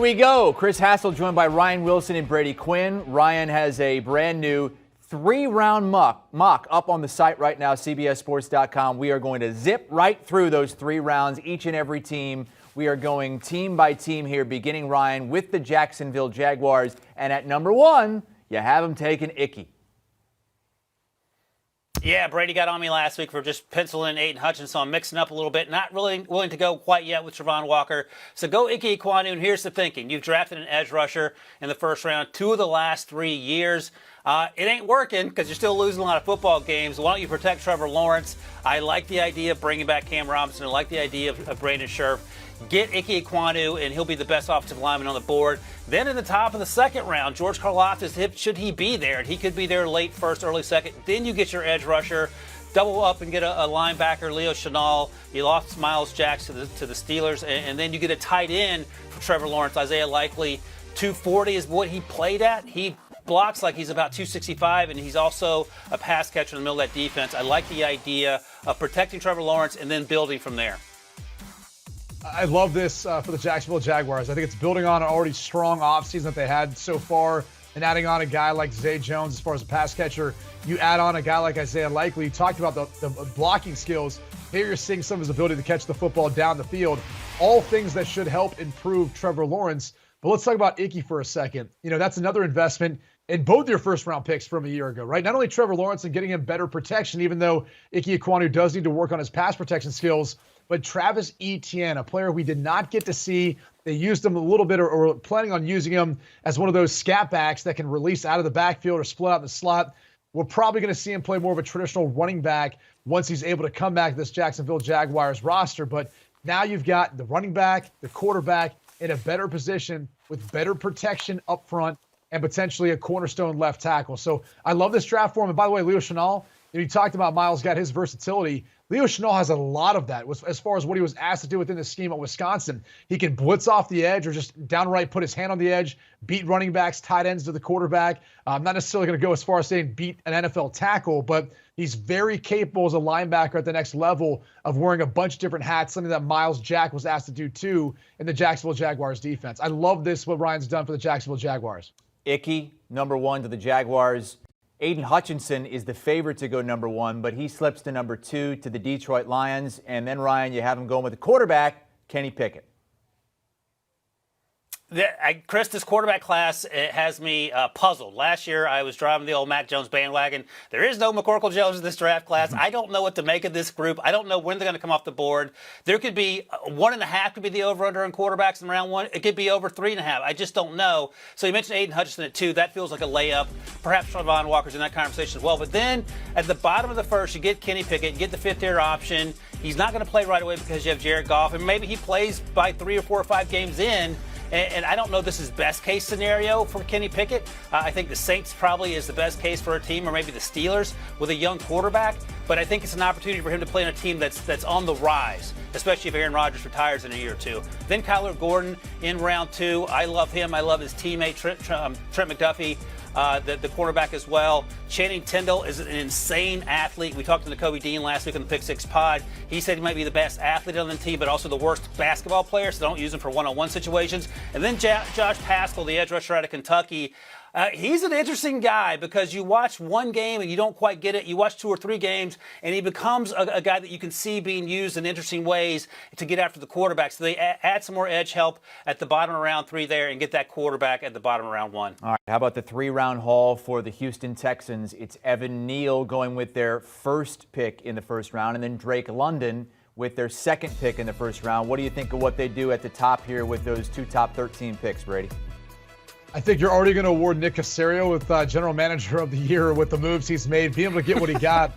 we go. Chris Hassel joined by Ryan Wilson and Brady Quinn. Ryan has a brand new 3-round mock up on the site right now, cbssports.com. We are going to zip right through those 3 rounds, each and every team. We are going team by team here, beginning, Ryan, with the Jacksonville Jaguars. And at number 1, you have them taking Icky. Yeah, Brady got on me last week for just penciling Aiden Hutchinson. I'm mixing up a little bit. Not really willing to go quite yet with Travon Walker. So go Ike Ekwonu, and here's the thinking. You've drafted an edge rusher in the first round 2 of the last 3 years. It ain't working because you're still losing a lot of football games. Why don't you protect Trevor Lawrence? I like the idea of bringing back Cam Robinson. I like the idea of Brandon Scherf. Get Ike Ekwonu, and he'll be the best offensive lineman on the board. Then in the top of the second round, George Karlaftis, should he be there? And he could be there late first, early second. Then you get your edge rusher. Double up and get a linebacker, Leo Chenal. You lost Miles Jack to the Steelers. And then you get a tight end for Trevor Lawrence. Isaiah Likely, 240 is what he played at. He blocks like he's about 265, and he's also a pass catcher in the middle of that defense. I like the idea of protecting Trevor Lawrence and then building from there. I love this for the Jacksonville Jaguars. I think it's building on an already strong offseason that they had so far and adding on a guy like Zay Jones as far as a pass catcher. You add on a guy like Isaiah Likely. You talked about the blocking skills. Here you're seeing some of his ability to catch the football down the field. All things that should help improve Trevor Lawrence. But let's talk about Icky for a second. You know, that's another investment in both your first-round picks from a year ago, right? Not only Trevor Lawrence and getting him better protection, even though Ike Ekwonu does need to work on his pass protection skills, but Travis Etienne, a player we did not get to see. They used him a little bit or planning on using him as one of those scat backs that can release out of the backfield or split out in the slot. We're probably going to see him play more of a traditional running back once he's able to come back to this Jacksonville Jaguars roster. But now you've got the running back, the quarterback in a better position with better protection up front and potentially a cornerstone left tackle. So I love this draft for him. And by the way, Leo Chenal, you talked about Miles got his versatility. Leo Chenal has a lot of that as far as what he was asked to do within the scheme at Wisconsin. He can blitz off the edge or just downright put his hand on the edge, beat running backs, tight ends to the quarterback. I'm not necessarily going to go as far as saying beat an NFL tackle, but he's very capable as a linebacker at the next level of wearing a bunch of different hats, something that Miles Jack was asked to do too in the Jacksonville Jaguars defense. I love this, what Ryan's done for the Jacksonville Jaguars. Icky, number 1 to the Jaguars. Aiden Hutchinson is the favorite to go number 1, but he slips to number 2 to the Detroit Lions. And then, Ryan, you have him going with the quarterback, Kenny Pickett. Chris, this quarterback class has me puzzled. Last year, I was driving the old Mac Jones bandwagon. There is no McCorkle Jones in this draft class. I don't know what to make of this group. I don't know when they're going to come off the board. There could be 1.5 could be the over-under on quarterbacks in round 1. It could be over 3.5. I just don't know. So you mentioned Aiden Hutchinson at 2. That feels like a layup. Perhaps Travon Walker's in that conversation as well. But then at the bottom of the first, you get Kenny Pickett. You get the fifth-year option. He's not going to play right away because you have Jared Goff. And maybe he plays by 3 or 4 or 5 games in. And I don't know this is best case scenario for Kenny Pickett. I think the Saints probably is the best case for a team, or maybe the Steelers with a young quarterback. But I think it's an opportunity for him to play in a team that's on the rise, especially if Aaron Rodgers retires in a year or 2. Then Kyler Gordon in round 2. I love him. I love his teammate Trent McDuffie. The quarterback as well. Channing Tindall is an insane athlete. We talked to Nakobe Dean last week on the Pick 6 pod. He said he might be the best athlete on the team, but also the worst basketball player, so don't use him for one-on-one situations. And then Josh Paschal, the edge rusher out of Kentucky. He's an interesting guy because you watch one game and you don't quite get it. You watch 2 or 3 games and he becomes a guy that you can see being used in interesting ways to get after the quarterback. So they add some more edge help at the bottom of round 3 there and get that quarterback at the bottom of round 1. All right, how about the 3-round haul for the Houston Texans? It's Evan Neal going with their first pick in the first round, and then Drake London with their second pick in the first round. What do you think of what they do at the top here with those 2 top 13 picks, Brady? I think you're already going to award Nick Caserio with General Manager of the Year with the moves he's made, being able to get what he got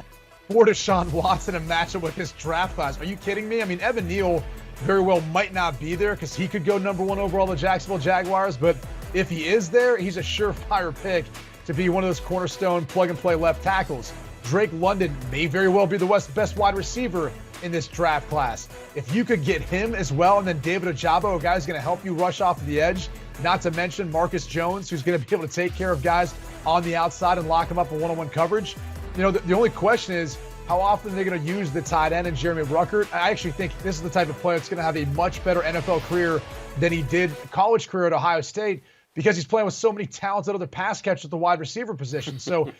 for Deshaun Watson and match it with his draft class. Are you kidding me? I mean, Evan Neal very well might not be there because he could go number 1 overall the Jacksonville Jaguars, but if he is there, he's a surefire pick to be one of those cornerstone plug-and-play left tackles. Drake London may very well be the best wide receiver in this draft class. If you could get him as well, and then David OJABO, a guy who's going to help you rush off the edge, not to mention Marcus Jones, who's going to be able to take care of guys on the outside and lock them up in one-on-one coverage. You know, the only question is how often they're going to use the tight end and Jeremy Ruckert. I actually think this is the type of player that's going to have a much better NFL career than he did college career at Ohio State because he's playing with so many talented other pass catchers at the wide receiver position. So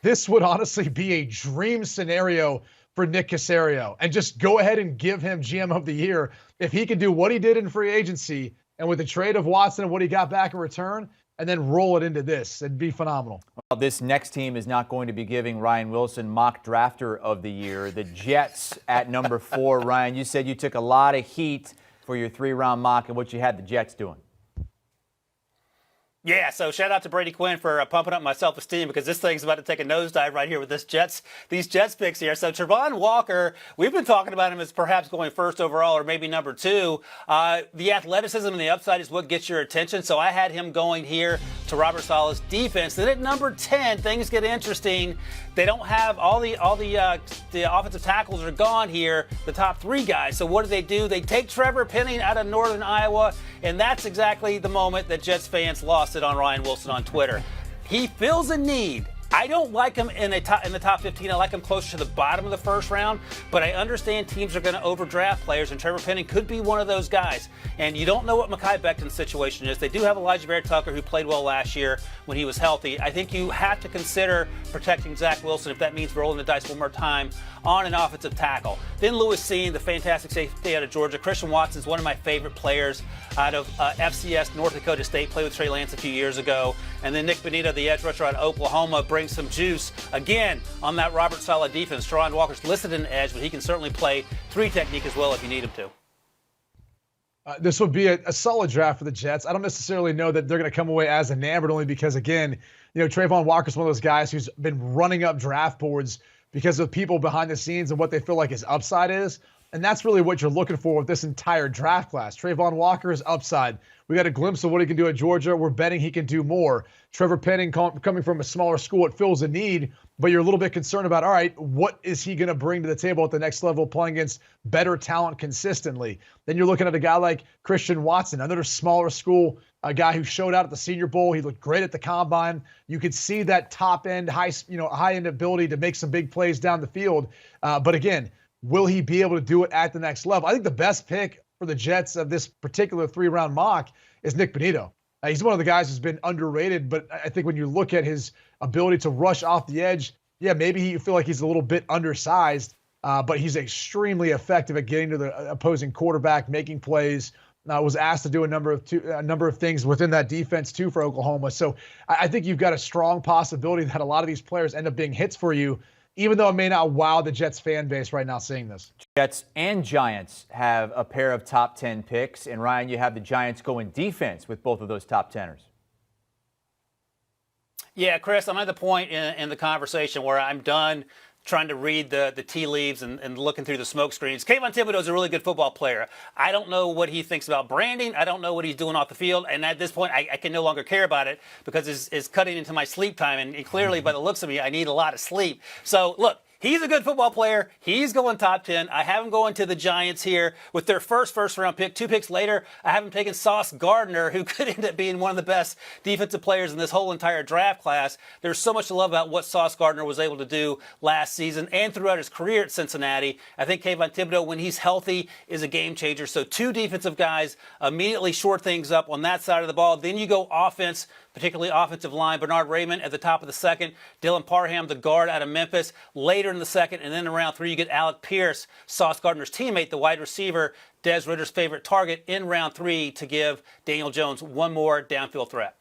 this would honestly be a dream scenario for Nick Caserio, and just go ahead and give him GM of the year. If he can do what he did in free agency and with the trade of Watson and what he got back in return, and then roll it into this, it'd be phenomenal. Well, this next team is not going to be giving Ryan Wilson mock drafter of the year. The Jets at number 4. Ryan, you said you took a lot of heat for your 3-round mock and what you had the Jets doing. Yeah, so shout out to Brady Quinn for pumping up my self-esteem, because this thing's about to take a nosedive right here with these Jets picks here. So Travon Walker, we've been talking about him as perhaps going first overall or maybe number 2. The athleticism and the upside is what gets your attention. So I had him going here to Robert Saleh's defense. Then at number 10, things get interesting. They don't have all the offensive tackles are gone here, the top 3 guys. So what do? They take Trevor Penning out of Northern Iowa, and that's exactly the moment that Jets fans lost it on Ryan Wilson on Twitter. He feels a need. I don't like him in the top 15. I like him closer to the bottom of the first round, but I understand teams are going to overdraft players, and Trevor Penning could be one of those guys. And you don't know what Mekhi Becton's situation is. They do have Elijah Vera Tucker, who played well last year when he was healthy. I think you have to consider protecting Zach Wilson if that means rolling the dice one more time on an offensive tackle. Then Lewis Seen, the fantastic safety out of Georgia. Christian Watson's one of my favorite players out of FCS, North Dakota State, played with Trey Lance a few years ago. And then Nick Bonita, the edge rusher out of Oklahoma, brings some juice, again, on that Robert Saleh defense. Travon Walker's listed in edge, but he can certainly play 3 technique as well if you need him to. This would be a solid draft for the Jets. I don't necessarily know that they're going to come away as enamored, only because, again, Travon Walker's one of those guys who's been running up draft boards because of people behind the scenes and what they feel like his upside is. And that's really what you're looking for with this entire draft class. Travon Walker's upside. We got a glimpse of what he can do at Georgia. We're betting he can do more. Trevor Penning coming from a smaller school, it fills a need, but you're a little bit concerned about, all right, what is he going to bring to the table at the next level playing against better talent consistently? Then you're looking at a guy like Christian Watson, another smaller school, a guy who showed out at the Senior Bowl. He looked great at the Combine. You could see that top-end, high-end ability to make some big plays down the field. But again, will he be able to do it at the next level? I think the best pick for the Jets of this particular 3-round mock is Nick Bonito. He's one of the guys who's been underrated, but I think when you look at his ability to rush off the edge, yeah, maybe you feel like he's a little bit undersized, but he's extremely effective at getting to the opposing quarterback, making plays. Was asked to do a number of things within that defense too for Oklahoma. So I think you've got a strong possibility that a lot of these players end up being hits for you, even though it may not wow the Jets fan base right now seeing this. Jets and Giants have a pair of top 10 picks. And Ryan, you have the Giants going defense with both of those top 10ers. Yeah, Chris, I'm at the point in the conversation where I'm done trying to read the tea leaves and looking through the smoke screens. Kayvon Thibodeau is a really good football player. I don't know what he thinks about branding. I don't know what he's doing off the field. And at this point, I can no longer care about it because it's cutting into my sleep time. And clearly, by the looks of me, I need a lot of sleep. So, look. He's a good football player. He's going top 10. I have him going to the Giants here with their first-round pick. 2 picks later, I have him taking Sauce Gardner, who could end up being one of the best defensive players in this whole entire draft class. There's so much to love about what Sauce Gardner was able to do last season and throughout his career at Cincinnati. I think Kayvon Thibodeau, when he's healthy, is a game changer. So 2 defensive guys immediately shore things up on that side of the ball. Then you go offense, particularly offensive line. Bernard Raymond at the top of the second. Dylan Parham, the guard out of Memphis, later in the second. And then in round 3, you get Alec Pierce, Sauce Gardner's teammate, the wide receiver, Des Ritter's favorite target in round 3 to give Daniel Jones one more downfield threat.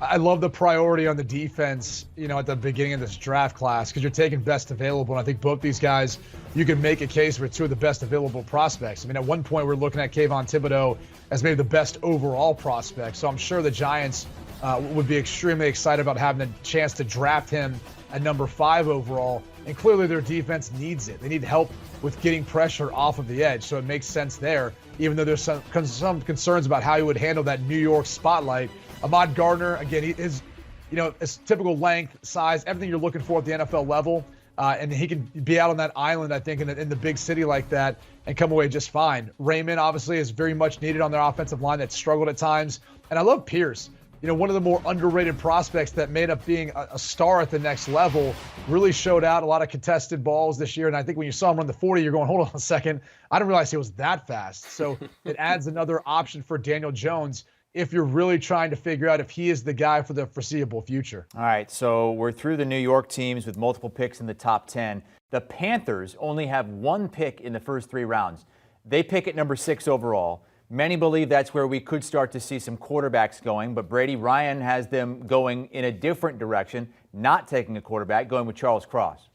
I love the priority on the defense, at the beginning of this draft class, because you're taking best available. And I think both these guys, you can make a case for 2 of the best available prospects. I mean, at one point, we're looking at Kayvon Thibodeau as maybe the best overall prospect. So I'm sure the Giants would be extremely excited about having the chance to draft him at number 5 overall. And clearly their defense needs it. They need help with getting pressure off of the edge. So it makes sense there, even though there's some concerns about how he would handle that New York spotlight. Ahmad Gardner, again, his typical length, size, everything you're looking for at the NFL level. And he can be out on that island, I think, in the big city like that and come away just fine. Raymond, obviously, is very much needed on their offensive line that struggled at times. And I love Pierce. one of the more underrated prospects that made up being a star at the next level, really showed out a lot of contested balls this year. And I think when you saw him run the 40, you're going, hold on a second. I didn't realize he was that fast. So it adds another option for Daniel Jones if you're really trying to figure out if he is the guy for the foreseeable future. All right, so we're through the New York teams with multiple picks in the top 10. The Panthers only have one pick in the first 3 rounds. They pick at number 6 overall. Many believe that's where we could start to see some quarterbacks going, but Brady Ryan has them going in a different direction, not taking a quarterback, going with Charles Cross.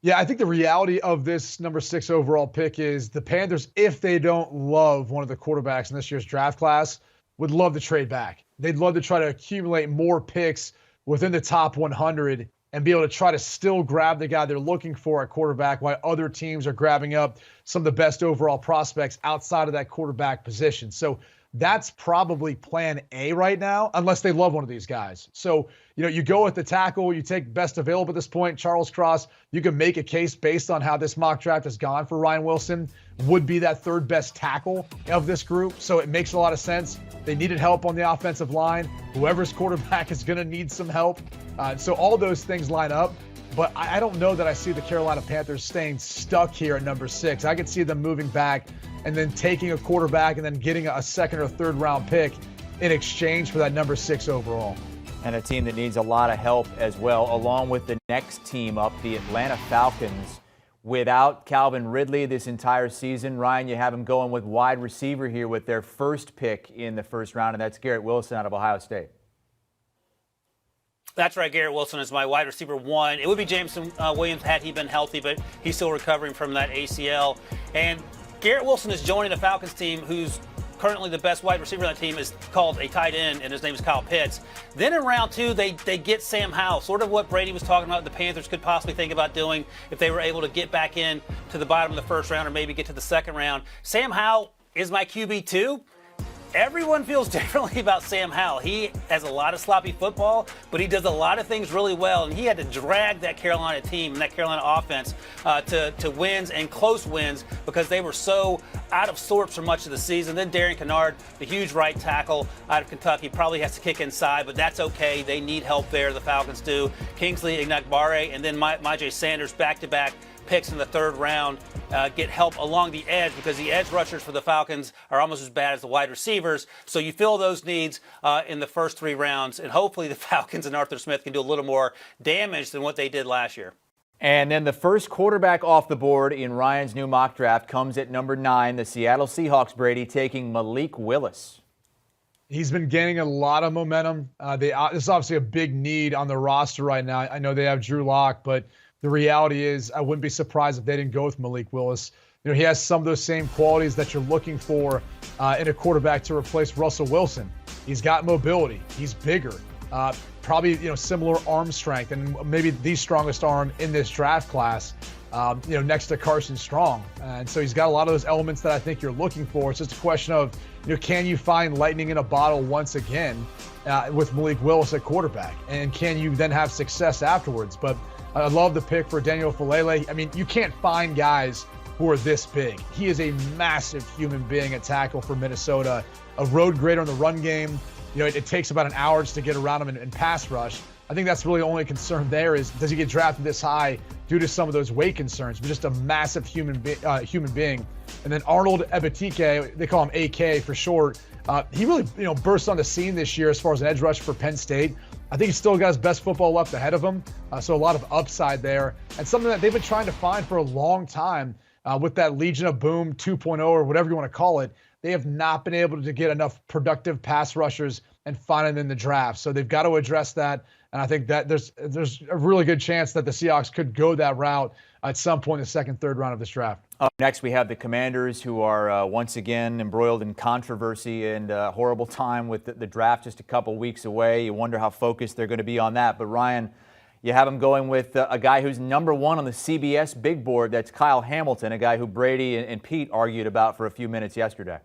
Yeah, I think the reality of this number 6 overall pick is the Panthers, if they don't love one of the quarterbacks in this year's draft class, would love to trade back. They'd love to try to accumulate more picks within the top 100 and be able to try to still grab the guy they're looking for at quarterback while other teams are grabbing up some of the best overall prospects outside of that quarterback position. So that's probably plan A right now, unless they love one of these guys. So, you go at the tackle, you take best available at this point, Charles Cross. You can make a case based on how this mock draft has gone for Ryan Wilson, would be that 3rd best tackle of this group. So it makes a lot of sense. They needed help on the offensive line. Whoever's quarterback is going to need some help. So all those things line up. But I don't know that I see the Carolina Panthers staying stuck here at number 6. I could see them moving back and then taking a quarterback and then getting a 2nd or 3rd round pick in exchange for that number 6 overall. And a team that needs a lot of help as well, along with the next team up, the Atlanta Falcons. Without Calvin Ridley this entire season, Ryan, you have them going with wide receiver here with their first pick in the first round, and that's Garrett Wilson out of Ohio State. That's right. Garrett Wilson is my wide receiver 1. It would be Jameson Williams had he been healthy, but he's still recovering from that ACL. And Garrett Wilson is joining a Falcons team who's currently the best wide receiver on that team is called a tight end, and his name is Kyle Pitts. Then in round 2, they get Sam Howell, sort of what Brady was talking about the Panthers could possibly think about doing if they were able to get back in to the bottom of the first round or maybe get to the second round. Sam Howell is my QB2. Everyone feels differently about Sam Howell. He has a lot of sloppy football, but he does a lot of things really well, and he had to drag that Carolina team and that Carolina offense to wins and close wins because they were so out of sorts for much of the season. Then Darian Kennard, the huge right tackle out of Kentucky, probably has to kick inside, but that's okay. They need help there, the Falcons do. Kingsley Enagbare and then Myjai Sanders back-to-back picks in the 3rd round get help along the edge because the edge rushers for the Falcons are almost as bad as the wide receivers. So you fill those needs in the first 3 rounds, and hopefully the Falcons and Arthur Smith can do a little more damage than what they did last year. And then the first quarterback off the board in Ryan's new mock draft comes at number 9, the Seattle Seahawks, Brady, taking Malik Willis. He's been gaining a lot of momentum. This is obviously a big need on the roster right now. I know they have Drew Lock, but the reality is I wouldn't be surprised if they didn't go with Malik Willis. He has some of those same qualities that you're looking for in a quarterback to replace Russell Wilson. He's got mobility. He's bigger. Probably, similar arm strength and maybe the strongest arm in this draft class, next to Carson Strong. And so he's got a lot of those elements that I think you're looking for. It's just a question of, can you find lightning in a bottle once again with Malik Willis at quarterback? And can you then have success afterwards? But I love the pick for Daniel Falele. I mean, you can't find guys who are this big. He is a massive human being at tackle for Minnesota, a road grader in the run game. It takes about an hour just to get around him and pass rush. I think that's really the only concern there is, does he get drafted this high due to some of those weight concerns? But just a massive human being. And then Arnold Ebitike, they call him AK for short. He really, burst on the scene this year as far as an edge rush for Penn State. I think he's still got his best football left ahead of him. So a lot of upside there, and something that they've been trying to find for a long time with that Legion of Boom 2.0 or whatever you want to call it. They have not been able to get enough productive pass rushers and find them in the draft. So they've got to address that. And I think that there's a really good chance that the Seahawks could go that route at some point in the 2nd, 3rd round of this draft. Up next, we have the Commanders, who are once again embroiled in controversy and a horrible time with the draft just a couple weeks away. You wonder how focused they're going to be on that. But Ryan, you have them going with a guy who's number 1 on the CBS big board. That's Kyle Hamilton, a guy who Brady and Pete argued about for a few minutes yesterday.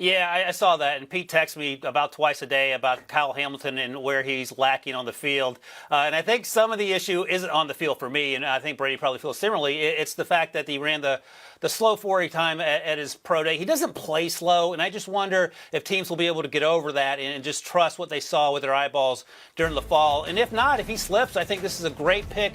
Yeah, I saw that, and Pete texts me about twice a day about Kyle Hamilton and where he's lacking on the field. And I think some of the issue isn't on the field for me, and I think Brady probably feels similarly. It's the fact that he ran the slow 40 time at his pro day. He doesn't play slow, and I just wonder if teams will be able to get over that and just trust what they saw with their eyeballs during the fall. And if not, if he slips, I think this is a great pick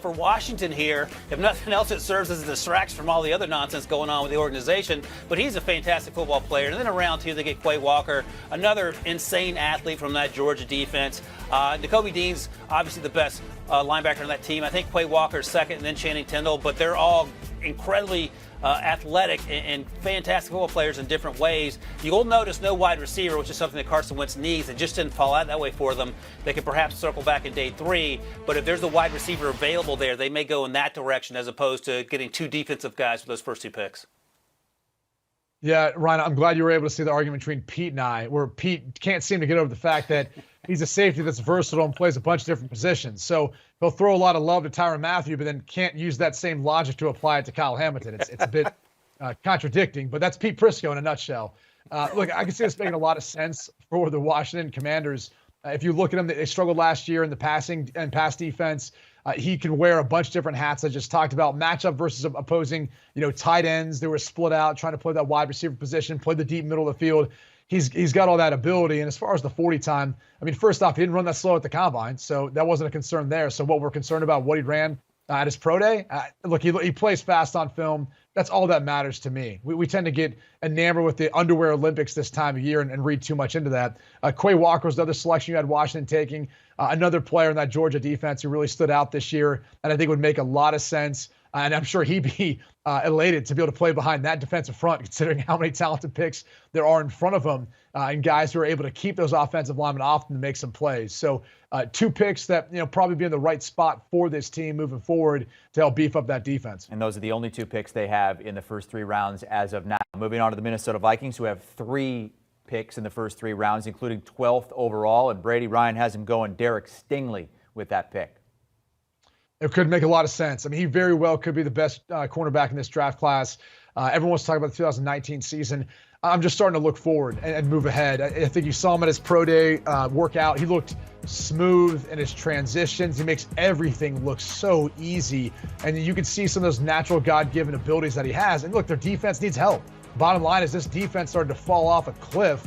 for Washington here. If nothing else, it serves as a distraction from all the other nonsense going on with the organization. But he's a fantastic football player. And then in round 2, they get Quay Walker, another insane athlete from that Georgia defense. Nakobe Dean's obviously the best linebacker on that team. I think Quay Walker's second, and then Channing Tindall. But they're all incredibly athletic and fantastic football players in different ways. You'll notice no wide receiver, which is something that Carson Wentz needs. It just didn't fall out that way for them. They could perhaps circle back in day 3, but if there's a wide receiver available there, they may go in that direction as opposed to getting 2 defensive guys with those first 2 picks. Yeah, Ryan, I'm glad you were able to see the argument between Pete and I, where Pete can't seem to get over the fact that he's a safety that's versatile and plays a bunch of different positions. So he'll throw a lot of love to Tyrann Mathieu, but then can't use that same logic to apply it to Kyle Hamilton. It's a bit contradicting, but that's Pete Prisco in a nutshell. Look, I can see this making a lot of sense for the Washington Commanders. If you look at them, they struggled last year in the passing and pass defense. He can wear a bunch of different hats. I just talked about matchup versus opposing, tight ends. They were split out, trying to play that wide receiver position, play the deep middle of the field. He's got all that ability. And as far as the 40 time, I mean, first off, he didn't run that slow at the combine, so that wasn't a concern there. So what we're concerned about, what he ran at his pro day, look, he plays fast on film. That's all that matters to me. We tend to get enamored with the underwear Olympics this time of year and read too much into that. Quay Walker was the other selection you had Washington taking. Another player in that Georgia defense who really stood out this year, and I think would make a lot of sense. And I'm sure he'd be elated to be able to play behind that defensive front, considering how many talented picks there are in front of him and guys who are able to keep those offensive linemen off and make some plays. So 2 picks that probably be in the right spot for this team moving forward to help beef up that defense. And those are the only 2 picks they have in the first 3 rounds as of now. Moving on to the Minnesota Vikings, who have 3 picks in the first 3 rounds, including 12th overall. And Brady Ryan has him going Derek Stingley with that pick. It could make a lot of sense. I mean, he very well could be the best cornerback in this draft class. Everyone's talking about the 2019 season. I'm just starting to look forward and move ahead. I think you saw him at his pro day workout. He looked smooth in his transitions. He makes everything look so easy. And you can see some of those natural God-given abilities that he has. And look, their defense needs help. Bottom line is this defense started to fall off a cliff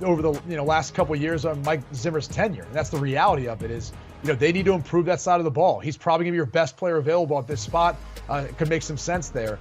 over the last couple of years of Mike Zimmer's tenure. And that's the reality of it is, they need to improve that side of the ball. He's probably going to be your best player available at this spot. It could make some sense there.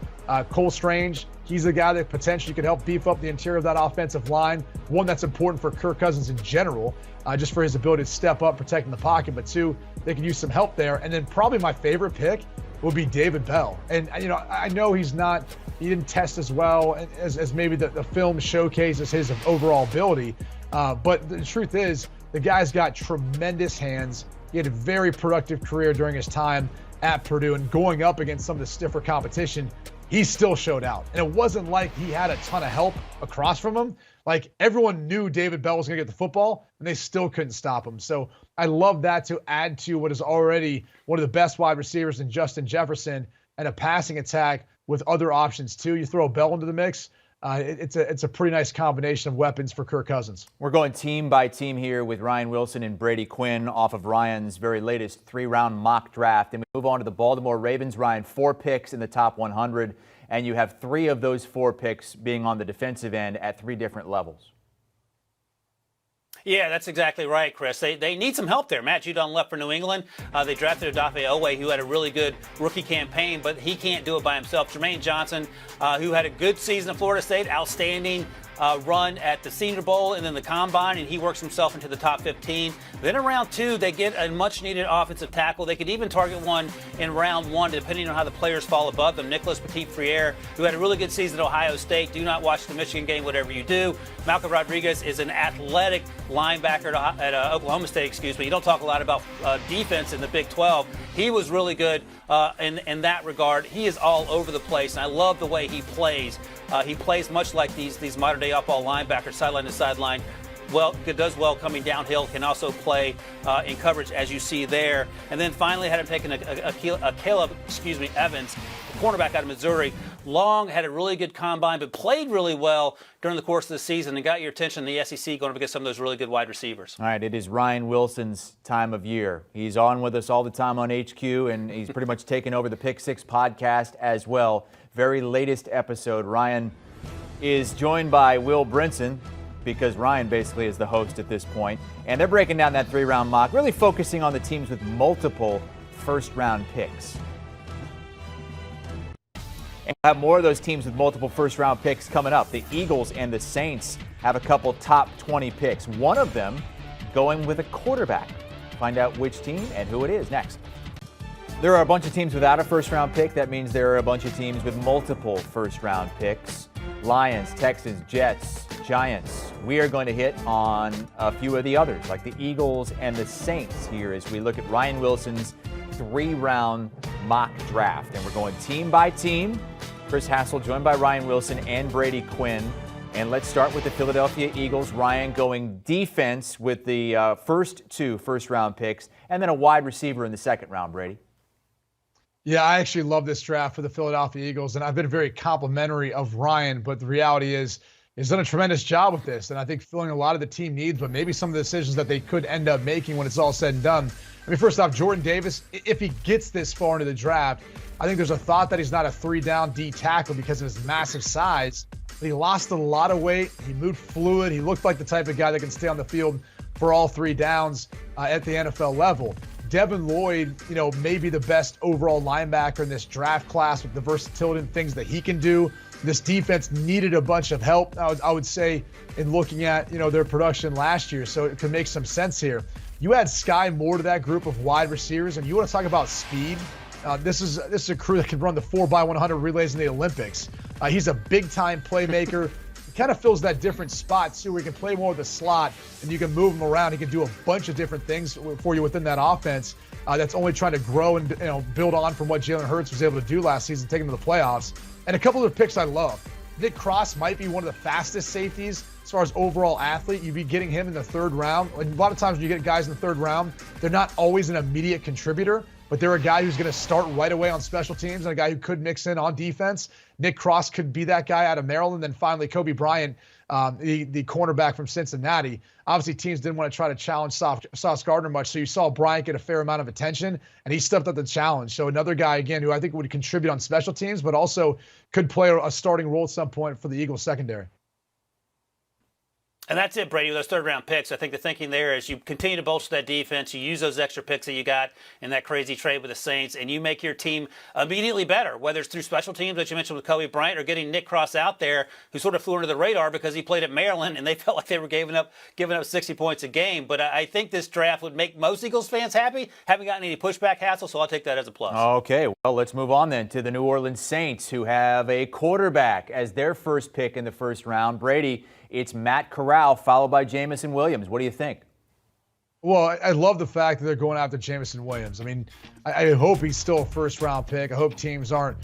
Cole Strange, he's the guy that potentially could help beef up the interior of that offensive line. One, that's important for Kirk Cousins in general, just for his ability to step up, protecting the pocket. But 2, they could use some help there. And then probably my favorite pick would be David Bell. And, I know he didn't test as well as maybe the film showcases his overall ability. But the truth is, the guy's got tremendous hands. He had a very productive career during his time at Purdue, and going up against some of the stiffer competition, he still showed out. And it wasn't like he had a ton of help across from him. Like, everyone knew David Bell was going to get the football, and they still couldn't stop him. So I love that to add to what is already one of the best wide receivers in Justin Jefferson, and a passing attack with other options too. You throw Bell into the mix, it's a pretty nice combination of weapons for Kirk Cousins. We're going team by team here with Ryan Wilson and Brady Quinn off of Ryan's very latest 3-round mock draft. And we move on to the Baltimore Ravens. Ryan, 4 picks in the top 100, and you have 3 of those 4 picks being on the defensive end at 3 different levels. Yeah, that's exactly right, Chris. They need some help there. Matt Judon left for New England. They drafted Odafe Oweh, who had a really good rookie campaign, but he can't do it by himself. Jermaine Johnson, who had a good season at Florida State, outstanding run at the Senior Bowl and then the Combine, and he works himself into the top 15. Then in round 2, they get a much-needed offensive tackle. They could even target one in round 1, depending on how the players fall above them. Nicholas Petit-Frere, who had a really good season at Ohio State. Do not watch the Michigan game, whatever you do. Malcolm Rodriguez is an athletic linebacker at Oklahoma State, You don't talk a lot about defense in the Big 12. He was really good in that regard. He is all over the place, and I love the way he plays. He plays much like these modern-day off-ball linebackers, sideline to sideline. does well coming downhill, can also play in coverage as you see there. And then finally had him taking a Caleb Evans, the cornerback out of Missouri. Long, had a really good combine, but played really well during the course of the season and got your attention in the SEC going up against some of those really good wide receivers. All right, it is Ryan Wilson's time of year. He's on with us all the time on HQ, and he's pretty much taken over the Pick Six podcast as well. Very latest episode. Ryan is joined by Will Brinson, because Ryan basically is the host at this point. And they're breaking down that 3-round mock, really focusing on the teams with multiple first-round picks. And we'll have more of those teams with multiple first-round picks coming up. The Eagles and the Saints have a couple top 20 picks. One of them going with a quarterback. Find out which team and who it is next. There are a bunch of teams without a first-round pick. That means there are a bunch of teams with multiple first-round picks. Lions, Texans, Jets, Giants. We are going to hit on a few of the others, like the Eagles and the Saints here as we look at Ryan Wilson's 3-round mock draft. And we're going team by team. Chris Hassel joined by Ryan Wilson and Brady Quinn. And let's start with the Philadelphia Eagles. Ryan going defense with the first 2 first-round picks, and then a wide receiver in the second round, Brady. Yeah, I actually love this draft for the Philadelphia Eagles, and I've been very complimentary of Ryan, but the reality is he's done a tremendous job with this, and I think filling a lot of the team needs, but maybe some of the decisions that they could end up making when it's all said and done. I mean, first off, Jordan Davis, if he gets this far into the draft, I think there's a thought that he's not a 3-down D tackle because of his massive size. But he lost a lot of weight. He moved fluid. He looked like the type of guy that can stay on the field for all 3 downs at the NFL level. Devin Lloyd, may be the best overall linebacker in this draft class with the versatility and things that he can do. This defense needed a bunch of help, I would say, in looking at, their production last year. So it could make some sense here. You add Sky Moore to that group of wide receivers, and you want to talk about speed. This is a crew that can run the 4x100 relays in the Olympics. He's a big-time playmaker. He kind of fills that different spot, too, where he can play more with the slot, and you can move him around. He can do a bunch of different things for you within that offense that's only trying to grow and build on from what Jalen Hurts was able to do last season, taking them to the playoffs. And a couple of picks I love. Nick Cross might be one of the fastest safeties as far as overall athlete. You'd be getting him in the 3rd round. And a lot of times when you get guys in the 3rd round, they're not always an immediate contributor, but they're a guy who's going to start right away on special teams and a guy who could mix in on defense. Nick Cross could be that guy out of Maryland. Then finally, Kobe Bryant, the cornerback from Cincinnati. Obviously, teams didn't want to try to challenge Sauce Gardner much, so you saw Bryant get a fair amount of attention, and he stepped up the challenge. So another guy, again, who I think would contribute on special teams, but also could play a starting role at some point for the Eagles secondary. And that's it, Brady, with those 3rd-round picks. I think the thinking there is you continue to bolster that defense, you use those extra picks that you got in that crazy trade with the Saints, and you make your team immediately better, whether it's through special teams, that you mentioned with Kobe Bryant, or getting Nick Cross out there, who sort of flew under the radar because he played at Maryland, and they felt like they were giving up 60 points a game. But I think this draft would make most Eagles fans happy. Haven't gotten any pushback hassle, so I'll take that as a plus. Okay, well, let's move on then to the New Orleans Saints, who have a quarterback as their first pick in the 1st round. Brady, it's Matt Corral, followed by Jamison Williams. What do you think? Well, I love the fact that they're going after Jamison Williams. I mean, I hope he's still a 1st-round pick. I hope teams aren't,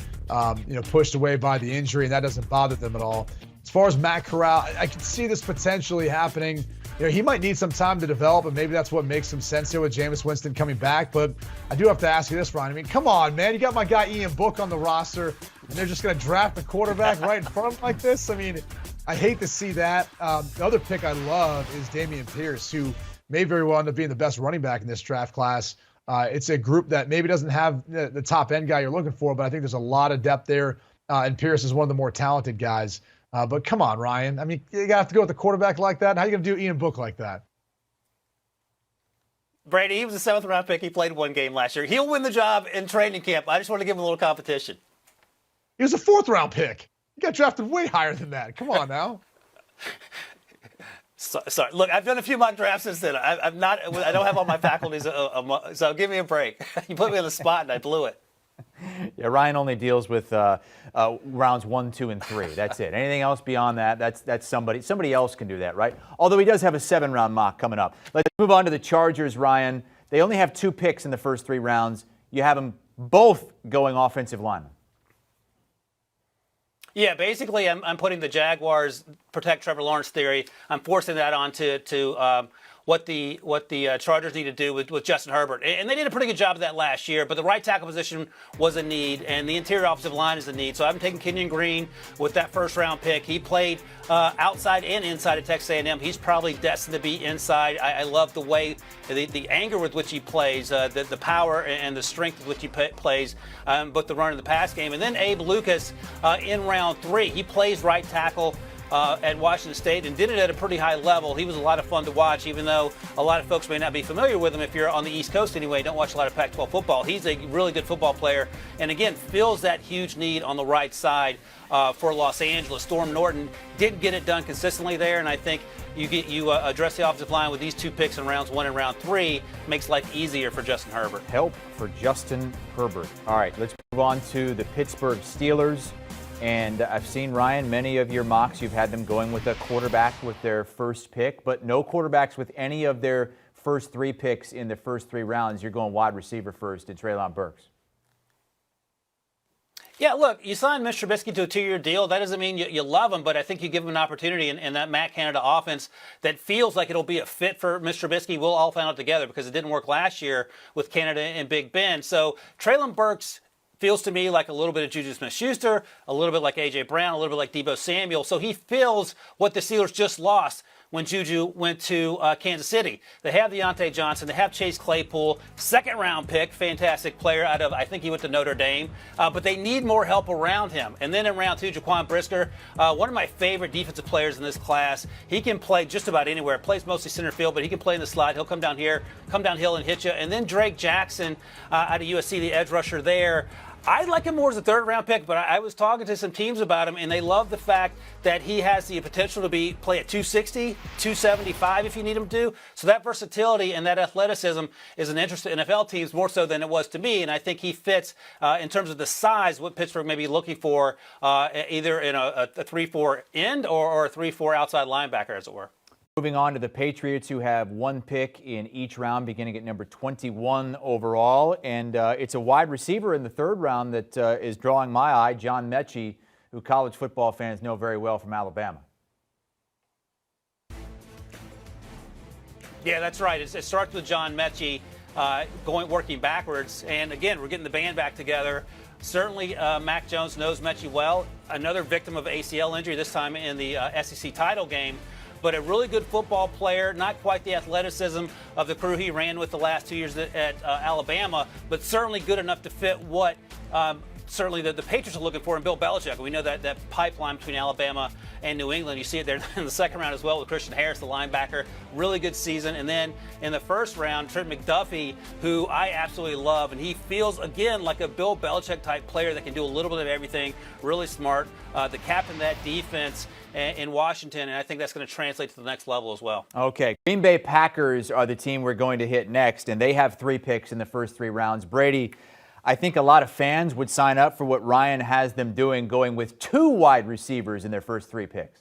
pushed away by the injury, and that doesn't bother them at all. As far as Matt Corral, I can see this potentially happening. He might need some time to develop, and maybe that's what makes some sense here with Jameis Winston coming back. But I do have to ask you this, Ryan. I mean, come on, man. You got my guy Ian Book on the roster, and they're just going to draft the quarterback right in front of him like this? I mean, I hate to see that. The other pick I love is Dameon Pierce, who may very well end up being the best running back in this draft class. It's a group that maybe doesn't have the top-end guy you're looking for, but I think there's a lot of depth there, and Pierce is one of the more talented guys. But come on, Ryan. I mean, you have to go with a quarterback like that. How are you going to do Ian Book like that? Brady, he was a 7th-round pick. He played 1 game last year. He'll win the job in training camp. I just want to give him a little competition. He was a 4th-round pick. He got drafted way higher than that. Come on now. Sorry. Look, I've done a few mock drafts since then. I don't have all my faculties, so give me a break. You put me on the spot, and I blew it. Yeah, Ryan only deals with rounds 1, 2, and 3. That's it. Anything else beyond that, that's somebody else can do that, right? Although he does have a 7-round mock coming up. Let's move on to the Chargers, Ryan. They only have 2 picks in the first 3 rounds. You have them both going offensive linemen. Yeah, basically, I'm putting the Jaguars protect Trevor Lawrence theory. I'm forcing that on to what the Chargers need to do with Justin Herbert, and they did a pretty good job of that last year. But the right tackle position was a need, and the interior offensive line is a need. So I've been taking Kenyon Green with that first-round pick. He played outside and inside at Texas A&M. He's probably destined to be inside. I love the way, the anger with which he plays, the power and the strength with which he plays, both the run and the pass game. And then Abe Lucas in round 3. He plays right tackle at Washington State and did it at a pretty high level. He was a lot of fun to watch, even though a lot of folks may not be familiar with him. If you're on the East Coast anyway, don't watch a lot of Pac-12 football. He's a really good football player, and again, fills that huge need on the right side for Los Angeles. Storm Norton didn't get it done consistently there, and I think you address the offensive line with these 2 picks in rounds 1 and round 3 makes life easier for Justin Herbert. Help for Justin Herbert. All right, let's move on to the Pittsburgh Steelers. And I've seen, Ryan, many of your mocks, you've had them going with a quarterback with their first pick, but no quarterbacks with any of their first 3 picks in the first 3 rounds. You're going wide receiver first in Treylon Burks. Yeah, look, you signed Mitch Trubisky to a 2-year deal. That doesn't mean you love him, but I think you give him an opportunity in that Matt Canada offense that feels like it'll be a fit for Mitch Trubisky. We'll all find out together because it didn't work last year with Canada and Big Ben. So Treylon Burks feels to me like a little bit of Juju Smith-Schuster, a little bit like A.J. Brown, a little bit like Deebo Samuel. So he feels what the Steelers just lost when Juju went to Kansas City. They have Deontay Johnson. They have Chase Claypool, second-round pick, fantastic player out of, I think he went to Notre Dame. But they need more help around him. And then in round 2, Jaquan Brisker, one of my favorite defensive players in this class. He can play just about anywhere. Plays mostly center field, but he can play in the slot. He'll come downhill and hit you. And then Drake Jackson out of USC, the edge rusher there. I like him more as a 3rd-round pick, but I was talking to some teams about him, and they love the fact that he has the potential to play at 260, 275 if you need him to. So that versatility and that athleticism is an interest to NFL teams more so than it was to me, and I think he fits in terms of the size what Pittsburgh may be looking for, either in a 3-4 end or a 3-4 outside linebacker, as it were. Moving on to the Patriots, who have 1 pick in each round, beginning at number 21 overall. And it's a wide receiver in the 3rd round that is drawing my eye, John Mechie, who college football fans know very well from Alabama. Yeah, that's right. It starts with John Mechie working backwards. And again, we're getting the band back together. Certainly, Mac Jones knows Mechie well. Another victim of ACL injury, this time in the SEC title game. But a really good football player, not quite the athleticism of the crew he ran with the last 2 years at Alabama, but certainly good enough to fit what certainly the Patriots are looking for in Bill Belichick. We know that pipeline between Alabama and New England. You see it there in the 2nd round as well with Christian Harris, the linebacker. Really good season. And then in the 1st round, Trent McDuffie, who I absolutely love. And he feels, again, like a Bill Belichick-type player that can do a little bit of everything, really smart. The captain of that defense in Washington, and I think that's going to translate to the next level as well. Okay, Green Bay Packers are the team we're going to hit next, and they have 3 picks in the first 3 rounds. Brady, I think a lot of fans would sign up for what Ryan has them doing, going with 2 wide receivers in their first 3 picks.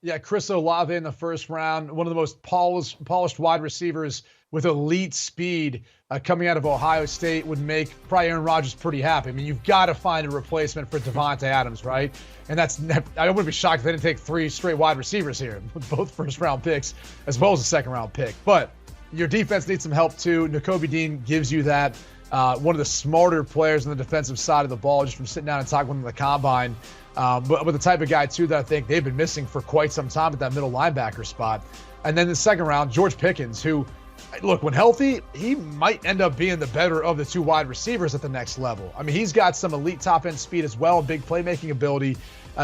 Yeah, Chris Olave in the 1st round, one of the most polished wide receivers with elite speed coming out of Ohio State, would make probably Aaron Rodgers pretty happy. I mean, you've got to find a replacement for Devontae Adams, right? And I wouldn't be shocked if they didn't take 3 straight wide receivers here, with both 1st-round picks as well as a 2nd-round pick. But your defense needs some help too. Nakobe Dean gives you that. One of the smarter players on the defensive side of the ball, just from sitting down and talking with him in the combine. But the type of guy, too, that I think they've been missing for quite some time at that middle linebacker spot. And then the 2nd round, George Pickens, who, look, when healthy, he might end up being the better of the 2 wide receivers at the next level. I mean, he's got some elite top-end speed as well, big playmaking ability.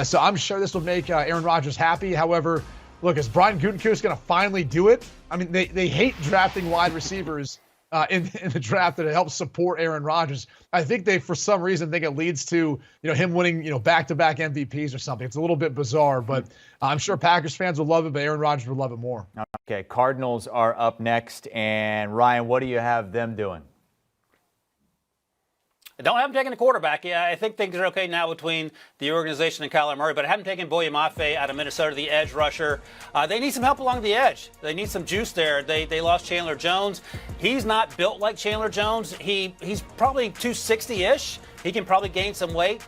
So I'm sure this will make Aaron Rodgers happy. However, look, is Brian Gutekunst going to finally do it? I mean, they hate drafting wide receivers in the draft that it helps support Aaron Rodgers. I think they, for some reason, think it leads to him winning back-to-back MVPs or something. It's a little bit bizarre, but I'm sure Packers fans will love it, but Aaron Rodgers would love it more. Okay, Cardinals are up next, and Ryan, what do you have them doing? I don't have him taking a quarterback. Yeah, I think things are okay now between the organization and Kyler Murray, but I haven't taken Boye Mafe out of Minnesota, the edge rusher. They need some help along the edge. They need some juice there. They lost Chandler Jones. He's not built like Chandler Jones. He's probably 260-ish. He can probably gain some weight.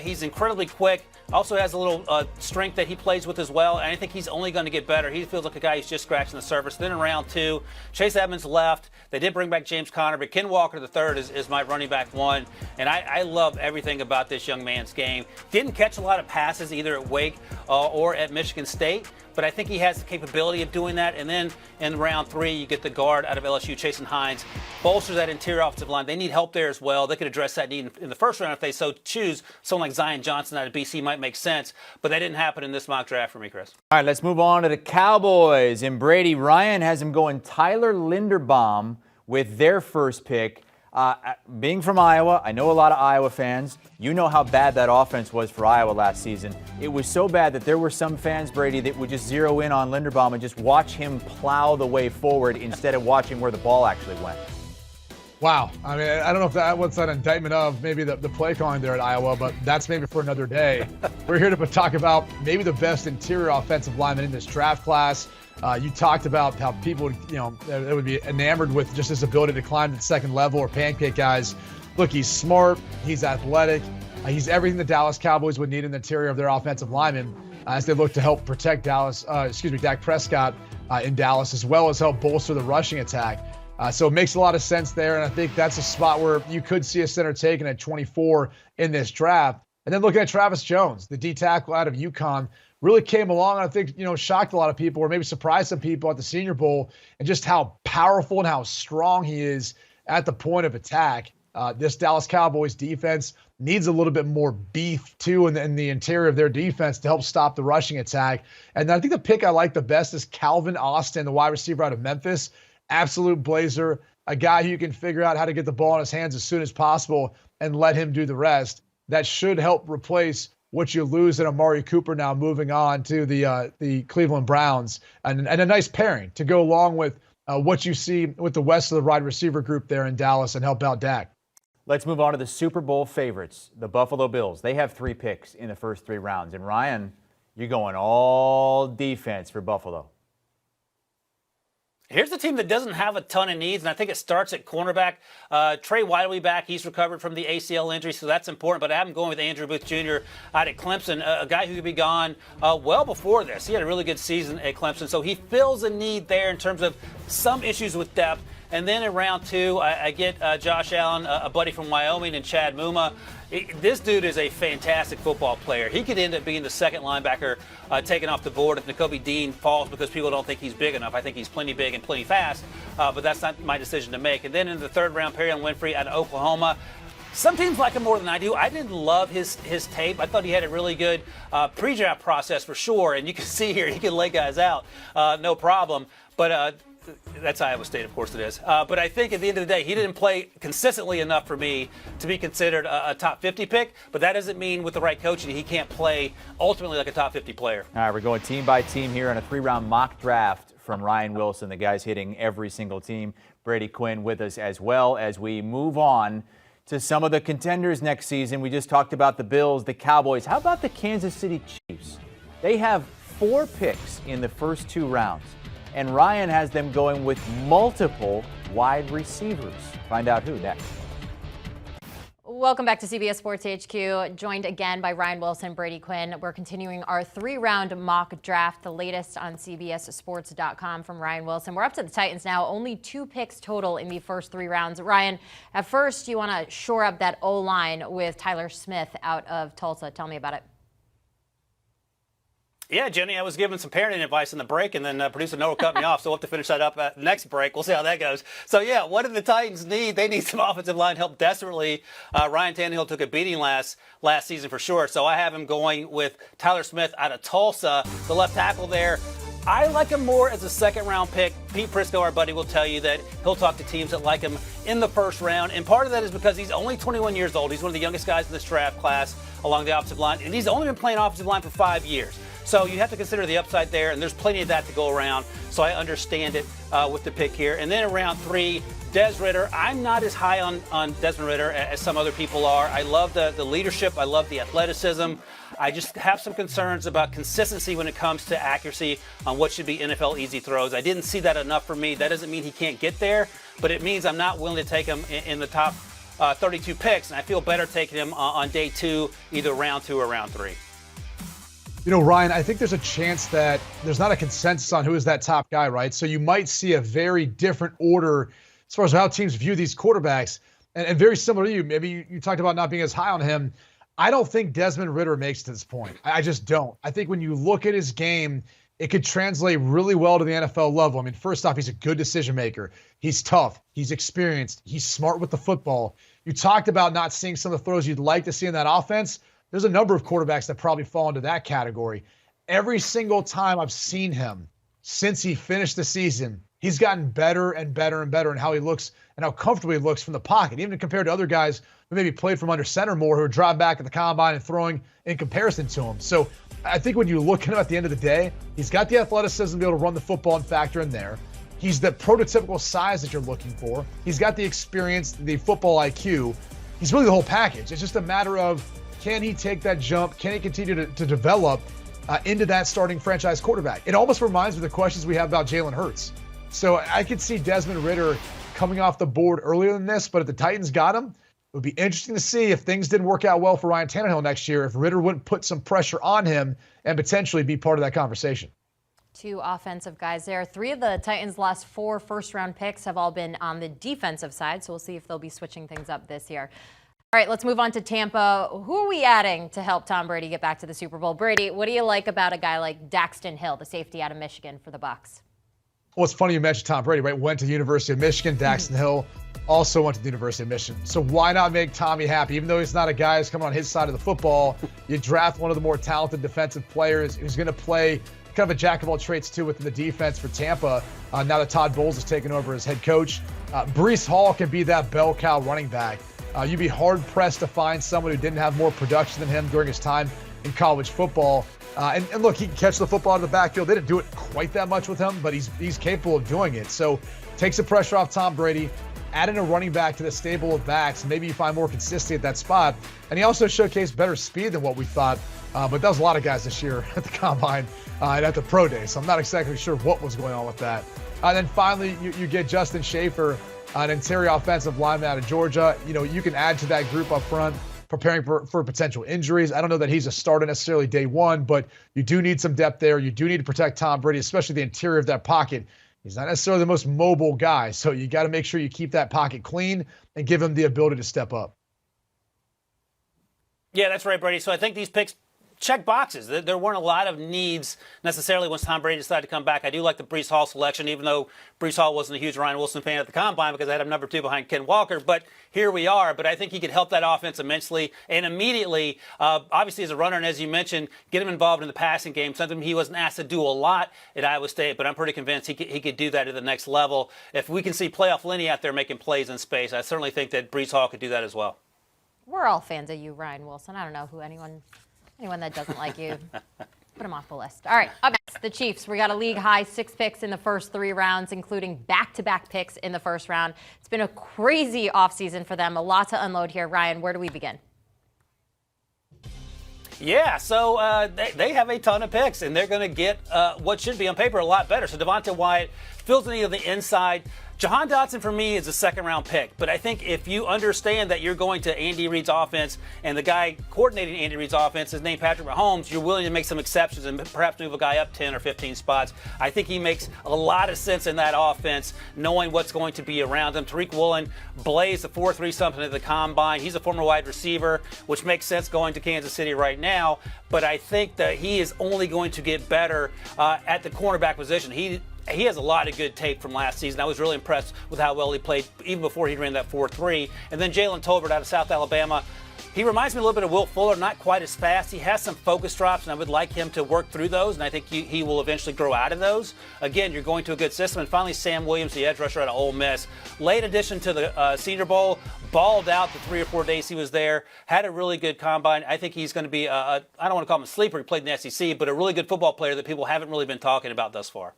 He's incredibly quick. Also has a little strength that he plays with as well, and I think he's only going to get better. He feels like a guy who's just scratching the surface. Then in round 2, Chase Edmonds left. They did bring back James Conner, but Ken Walker III is my running back 1, and I love everything about this young man's game. Didn't catch a lot of passes either at Wake or at Michigan State, but I think he has the capability of doing that. And then in round 3, you get the guard out of LSU, Chasen Hines, bolsters that interior offensive line. They need help there as well. They could address that need in the first round if they so choose. Someone like Zion Johnson out of BC might make sense, but that didn't happen in this mock draft for me, Chris. All right, let's move on to the Cowboys. And Brady, Ryan has him going Tyler Linderbaum with their first pick. Being from Iowa, I know a lot of Iowa fans. You know how bad that offense was for Iowa last season. It was so bad that there were some fans, Brady, that would just zero in on Linderbaum and just watch him plow the way forward instead of watching where the ball actually went. Wow. I mean, I don't know if that what's an indictment of maybe the play calling there at Iowa, but that's maybe for another day. We're here to talk about maybe the best interior offensive lineman in this draft class. You talked about how people, they would be enamored with just his ability to climb to the second level or pancake guys. Look, he's smart. He's athletic. He's everything the Dallas Cowboys would need in the interior of their offensive linemen as they look to help protect Dak Prescott in Dallas, as well as help bolster the rushing attack. So it makes a lot of sense there, and I think that's a spot where you could see a center taken at 24 in this draft. And then looking at Travis Jones, the D tackle out of UConn, really came along, and I think, shocked a lot of people or maybe surprised some people at the Senior Bowl and just how powerful and how strong he is at the point of attack. This Dallas Cowboys defense needs a little bit more beef, too, in the interior of their defense to help stop the rushing attack. And I think the pick I like the best is Calvin Austin, the wide receiver out of Memphis. Absolute blazer, a guy who can figure out how to get the ball in his hands as soon as possible and let him do the rest. That should help replace what you lose in Amari Cooper now moving on to the Cleveland Browns, and a nice pairing to go along with what you see with the rest of the wide receiver group there in Dallas and help out Dak. Let's move on to the Super Bowl favorites, the Buffalo Bills. They have 3 picks in the first 3 rounds. And Ryan, you're going all defense for Buffalo. Here's the team that doesn't have a ton of needs, and I think it starts at cornerback. Trey White will be back. He's recovered from the ACL injury, so that's important. But I have him going with Andrew Booth Jr. out at Clemson, a guy who could be gone well before this. He had a really good season at Clemson, so he fills a need there in terms of some issues with depth. And then in round 2, I get Josh Allen, a buddy from Wyoming, and Chad Muma. This dude is a fantastic football player. He could end up being the second linebacker taken off the board if Nakobe Dean falls because people don't think he's big enough. I think he's plenty big and plenty fast, but that's not my decision to make. And then in the 3rd round, Perrion Winfrey out of Oklahoma. Some teams like him more than I do. I didn't love his tape. I thought he had a really good pre-draft process for sure. And you can see here, he can lay guys out, no problem. But that's Iowa State, of course it is. But I think at the end of the day, he didn't play consistently enough for me to be considered a top 50 pick. But that doesn't mean with the right coaching, he can't play ultimately like a top 50 player. All right, we're going team by team here on a 3-round mock draft from Ryan Wilson. The guy's hitting every single team. Brady Quinn with us as well as we move on to some of the contenders next season. We just talked about the Bills, the Cowboys. How about the Kansas City Chiefs? They have 4 picks in the first 2 rounds. And Ryan has them going with multiple wide receivers. Find out who next. Welcome back to CBS Sports HQ, joined again by Ryan Wilson, Brady Quinn. We're continuing our 3-round mock draft, the latest on CBSSports.com from Ryan Wilson. We're up to the Titans now, only 2 picks total in the first 3 rounds. Ryan, at first you want to shore up that O-line with Tyler Smith out of Tulsa. Tell me about it. Yeah, Jenny, I was giving some parenting advice in the break, and then producer Noah cut me off, so we'll have to finish that up at the next break. We'll see how that goes. So, yeah, what do the Titans need? They need some offensive line help desperately. Ryan Tannehill took a beating last season for sure, so I have him going with Tyler Smith out of Tulsa, the left tackle there. I like him more as a 2nd-round pick. Pete Prisco, our buddy, will tell you that he'll talk to teams that like him in the 1st round. And part of that is because he's only 21 years old. He's one of the youngest guys in this draft class along the offensive line. And he's only been playing offensive line for 5 years. So you have to consider the upside there, and there's plenty of that to go around. So I understand it with the pick here. And then in round 3, Des Ridder. I'm not as high on Desmond Ridder as some other people are. I love the leadership. I love the athleticism. I just have some concerns about consistency when it comes to accuracy on what should be NFL easy throws. I didn't see that enough for me. That doesn't mean he can't get there, but it means I'm not willing to take him in the top 32 picks, and I feel better taking him on day 2, either round 2 or round 3. Ryan, I think there's a chance that there's not a consensus on who is that top guy, right? So you might see a very different order as far as how teams view these quarterbacks. And very similar to you, maybe you talked about not being as high on him. I don't think Desmond Ridder makes it to this point. I just don't. I think when you look at his game, it could translate really well to the NFL level. I mean, first off, he's a good decision maker. He's tough. He's experienced. He's smart with the football. You talked about not seeing some of the throws you'd like to see in that offense. There's a number of quarterbacks that probably fall into that category. Every single time I've seen him since he finished the season, he's gotten better and better and better in how he looks and how comfortable he looks from the pocket, even compared to other guys who maybe played from under center more, who are driving back at the combine and throwing in comparison to him. So I think when you look at him at the end of the day, he's got the athleticism to be able to run the football and factor in there. He's the prototypical size that you're looking for. He's got the experience, the football IQ. He's really the whole package. It's just a matter of, can he take that jump? Can he continue to develop into that starting franchise quarterback? It almost reminds me of the questions we have about Jalen Hurts. So I could see Desmond Ridder coming off the board earlier than this, but if the Titans got him, it would be interesting to see if things didn't work out well for Ryan Tannehill next year, if Ridder wouldn't put some pressure on him and potentially be part of that conversation. Two offensive guys there. Three of the Titans' last 4 first-round picks have all been on the defensive side, so we'll see if they'll be switching things up this year. All right, let's move on to Tampa. Who are we adding to help Tom Brady get back to the Super Bowl? Brady, what do you like about a guy like Daxton Hill, the safety out of Michigan for the Bucs? Well, it's funny you mentioned Tom Brady, right? Went to the University of Michigan. Daxton Hill also went to the University of Michigan. So why not make Tommy happy? Even though he's not a guy who's coming on his side of the football, you draft one of the more talented defensive players who's going to play kind of a jack of all trades too within the defense for Tampa. Now that Todd Bowles has taken over as head coach, Breece Hall can be that bell cow running back. You'd be hard-pressed to find someone who didn't have more production than him during his time in college football. And look, he can catch the football out of the backfield. They didn't do it quite that much with him, but he's capable of doing it. So takes the pressure off Tom Brady, add in a running back to the stable of backs. Maybe you find more consistency at that spot. And he also showcased better speed than what we thought. But that was a lot of guys this year at the Combine and at the Pro Day. So I'm not exactly sure what was going on with that. And then finally, you get Justin Schaefer, an interior offensive lineman out of Georgia. You can add to that group up front, preparing for potential injuries. I don't know that he's a starter necessarily day one, but you do need some depth there. You do need to protect Tom Brady, especially the interior of that pocket. He's not necessarily the most mobile guy, so you got to make sure you keep that pocket clean and give him the ability to step up. Yeah, that's right, Brady. So I think these picks check boxes. There weren't a lot of needs necessarily once Tom Brady decided to come back. I do like the Breece Hall selection, even though Breece Hall wasn't a huge Ryan Wilson fan at the Combine because I had him number 2 behind Ken Walker. But here we are. But I think he could help that offense immensely and immediately, obviously as a runner, and as you mentioned, get him involved in the passing game, something he wasn't asked to do a lot at Iowa State. But I'm pretty convinced he could do that at the next level. If we can see playoff Lenny out there making plays in space, I certainly think that Breece Hall could do that as well. We're all fans of you, Ryan Wilson. I don't know who anyone that doesn't like you, put him off the list. All right, up next, the Chiefs. We got a league-high 6 picks in the first 3 rounds, including back-to-back picks in the first round. It's been a crazy offseason for them. A lot to unload here. Ryan, where do we begin? Yeah, so they have a ton of picks, and they're going to get what should be on paper a lot better. So Devontae Wyatt fills the need on the inside. Jahan Dotson, for me, is a second-round pick. But I think if you understand that you're going to Andy Reid's offense and the guy coordinating Andy Reid's offense is named Patrick Mahomes, you're willing to make some exceptions and perhaps move a guy up 10 or 15 spots. I think he makes a lot of sense in that offense, knowing what's going to be around him. Tariq Woolen blazed a 4.3 something at the Combine. He's a former wide receiver, which makes sense going to Kansas City right now. But I think that he is only going to get better at the cornerback position. He has a lot of good tape from last season. I was really impressed with how well he played even before he ran that 4.3. And then Jalen TOLBER out of South Alabama. He reminds me a little bit of Will Fuller, not quite as fast. He has some focus drops, and I would like him to work through those, and I think he will eventually grow out of those. Again, you're going to a good system. And finally, Sam Williams, the edge rusher out of Ole Miss. Late addition to the Senior Bowl, balled out the 3 or 4 days he was there, had a really good combine. I think he's going to be, I don't want to call him a sleeper, he played in the SEC, but a really good football player that people haven't really been talking about thus far.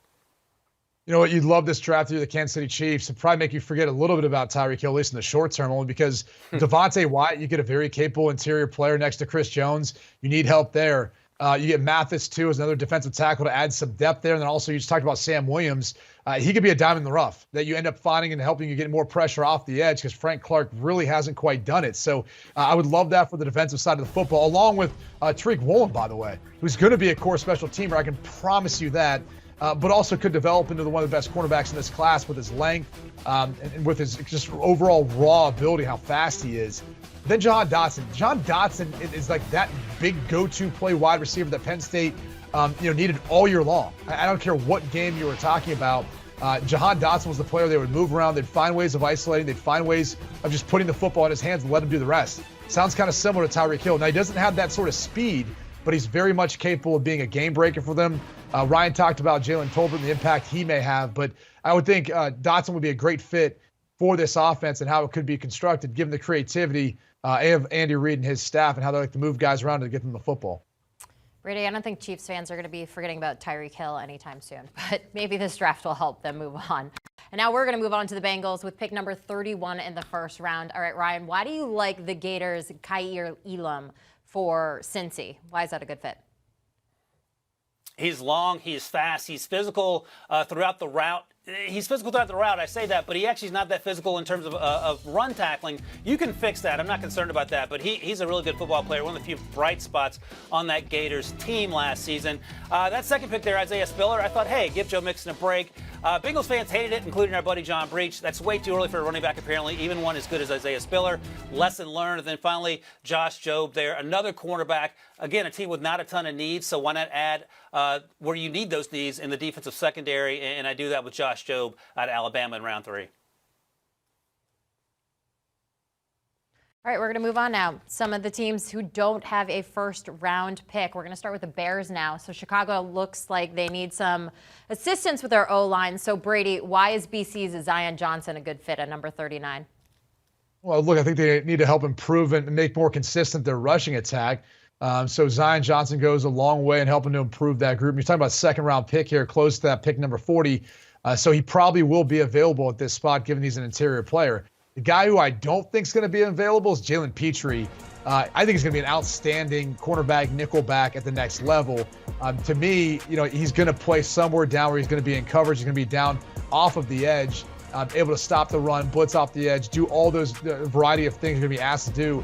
You know what? You'd love this draft through the Kansas City Chiefs. It'd probably make you forget a little bit about Tyreek Hill, at least in the short term, only because Devontae Wyatt, you get a very capable interior player next to Chris Jones. You need help there. You get Mathis, too, as another defensive tackle to add some depth there. And then also you just talked about Sam Williams. He could be a diamond in the rough that you end up finding and helping you get more pressure off the edge because Frank Clark really hasn't quite done it. So I would love that for the defensive side of the football, along with Tariq Woolen, by the way, who's going to be a core special teamer. I can promise you that. But also could develop into one of the best cornerbacks in this class with his length and with his just overall raw ability, how fast he is. Then Jahan Dotson. Jahan Dotson is like that big go-to play wide receiver that Penn State needed all year long. I don't care what game you were talking about. Jahan Dotson was the player they would move around. They'd find ways of isolating. They'd find ways of just putting the football in his hands and let him do the rest. Sounds kind of similar to Tyreek Hill. Now, he doesn't have that sort of speed, but he's very much capable of being a game breaker for them. Ryan talked about Jalen TOLBER and the impact he may have, but I would think Dotson would be a great fit for this offense and how it could be constructed, given the creativity of Andy Reid and his staff and how they like to move guys around to get them the football. Brady, I don't think Chiefs fans are going to be forgetting about Tyreek Hill anytime soon, but maybe this draft will help them move on. And now we're going to move on to the Bengals with pick number 31 in the first round. All right, Ryan, why do you like the Gators' Kaiir Elam for Cincy? Why is that a good fit? He's long, he's fast, he's physical throughout the route. He's physical throughout the route, I say that, but he actually is not that physical in terms of run tackling. You can fix that. I'm not concerned about that, but he's a really good football player, one of the few bright spots on that Gators team last season. That second pick there, Isaiah Spiller, I thought, hey, give Joe Mixon a break. Bengals fans hated it, including our buddy John Breach. That's way too early for a running back, apparently, even one as good as Isaiah Spiller. Lesson learned. And then finally, Josh Jobe there, another cornerback. Again, a team with not a ton of needs, so why not add where you need those needs in the defensive secondary? And I do that with Josh Jobe out of Alabama in round 3. All right, we're going to move on now. Some of the teams who don't have a first-round pick. We're going to start with the Bears now. So Chicago looks like they need some assistance with their O-line. So Brady, why is BC's Zion Johnson a good fit at number 39? Well, look, I think they need to help improve and make more consistent their rushing attack. So Zion Johnson goes a long way in helping to improve that group. You're talking about a second-round pick here, close to that pick number 40. So he probably will be available at this spot, given he's an interior player. The guy who I don't think is going to be available is Jalen Petrie. I think he's going to be an outstanding cornerback, nickelback at the next level. To me, he's going to play somewhere down where he's going to be in coverage. He's going to be down off of the edge, able to stop the run, blitz off the edge, do all those variety of things you're going to be asked to do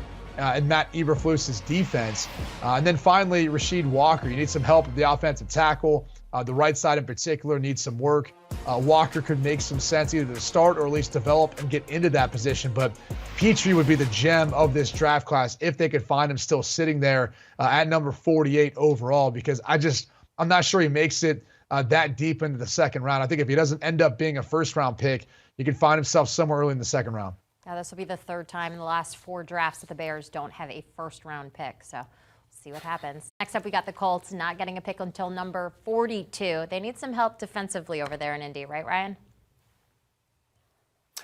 in Matt Eberflus's defense. And then finally, Rasheed Walker. You need some help with the offensive tackle. The right side in particular needs some work. Walker could make some sense either to start or at least develop and get into that position. But Petrie would be the gem of this draft class if they could find him still sitting there at number 48 overall, because I'm not sure he makes it that deep into the second round. I think if he doesn't end up being a first-round pick, he could find himself somewhere early in the second round. Now, this will be the third time in the last 4 drafts that the Bears don't have a first-round pick. So see what happens. Next up, we got the Colts not getting a pick until number 42. They need some help defensively over there in Indy, right, Ryan?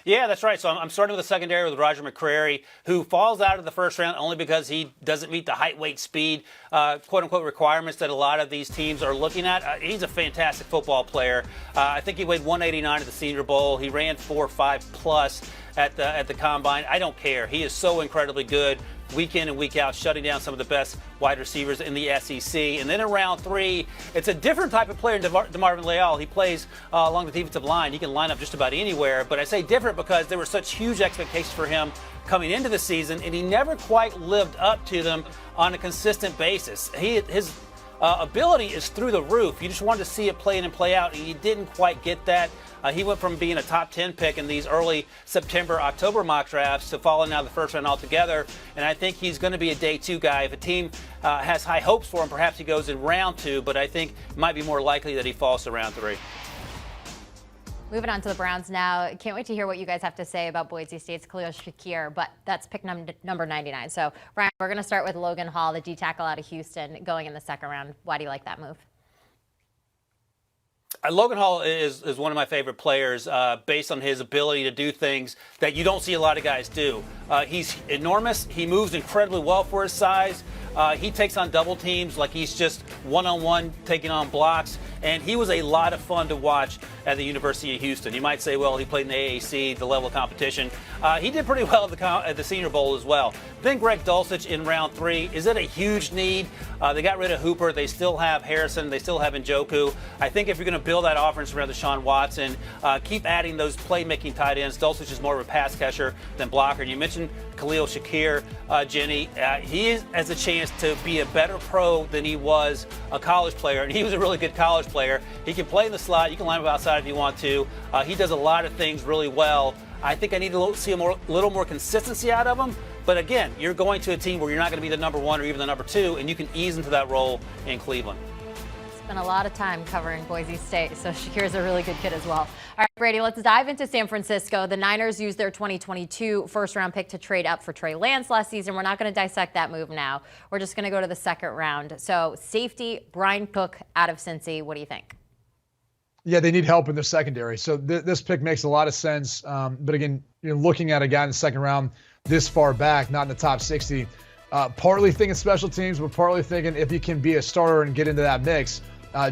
Yeah, that's right. So I'm starting with the secondary with Roger McCreary, who falls out of the first round only because he doesn't meet the height, weight, speed, quote-unquote requirements that a lot of these teams are looking at. He's a fantastic football player. I think he weighed 189 at the Senior Bowl. He ran 4.5 plus at the Combine. I don't care. He is so incredibly good. Week in and week out, shutting down some of the best wide receivers in the SEC. And then in round 3, it's a different type of player than DeMarvin Leal. He plays along the defensive line. He can line up just about anywhere. But I say different because there were such huge expectations for him coming into the season, and he never quite lived up to them on a consistent basis. His ability is through the roof. You just wanted to see it play in and play out, and he didn't quite get that. He went from being a top 10 pick in these early September, October mock drafts to falling out of the first round altogether. And I think he's going to be a day 2 guy. If a team has high hopes for him, perhaps he goes in round 2, but I think it might be more likely that he falls to round 3. Moving on to the Browns now. Can't wait to hear what you guys have to say about Boise State's Khalil Shakir, but that's pick number 99. So, Ryan, we're going to start with Logan Hall, the D tackle out of Houston, going in the second round. Why do you like that move? Logan Hall is one of my favorite players based on his ability to do things that you don't see a lot of guys do. He's enormous. He moves incredibly well for his size. He takes on double teams like he's just one-on-one taking on blocks. And he was a lot of fun to watch at the University of Houston. You might say, well, he played in the AAC, the level of competition. He did pretty well at the Senior Bowl as well. Then Greg Dulcich in round 3. Is it a huge need? They got rid of Hooper. They still have Harrison. They still have Njoku. I think if you're going to build that offense around Deshaun Watson, keep adding those playmaking tight ends. Dulcich is more of a pass catcher than blocker. And you mentioned Khalil Shakir, Jenny. He has a chance to be a better pro than he was a college player, and he was a really good college player. He can play in the slot. You can line him outside if you want to. He does a lot of things really well. I think I need to see a little more consistency out of him. But again, you're going to a team where you're not going to be the number 1 or even the number 2, and you can ease into that role in Cleveland. Spent a lot of time covering Boise State, so Shakir's a really good kid as well. All right, Brady, let's dive into San Francisco. The Niners used their 2022 first-round pick to trade up for Trey Lance last season. We're not going to dissect that move now. We're just going to go to the second round. So safety, Brian Cook out of Cincy. What do you think? Yeah, they need help in their secondary. So this pick makes a lot of sense. But again, you're looking at a guy in the second round this far back, not in the top 60. Partly thinking special teams, but partly thinking if he can be a starter and get into that mix.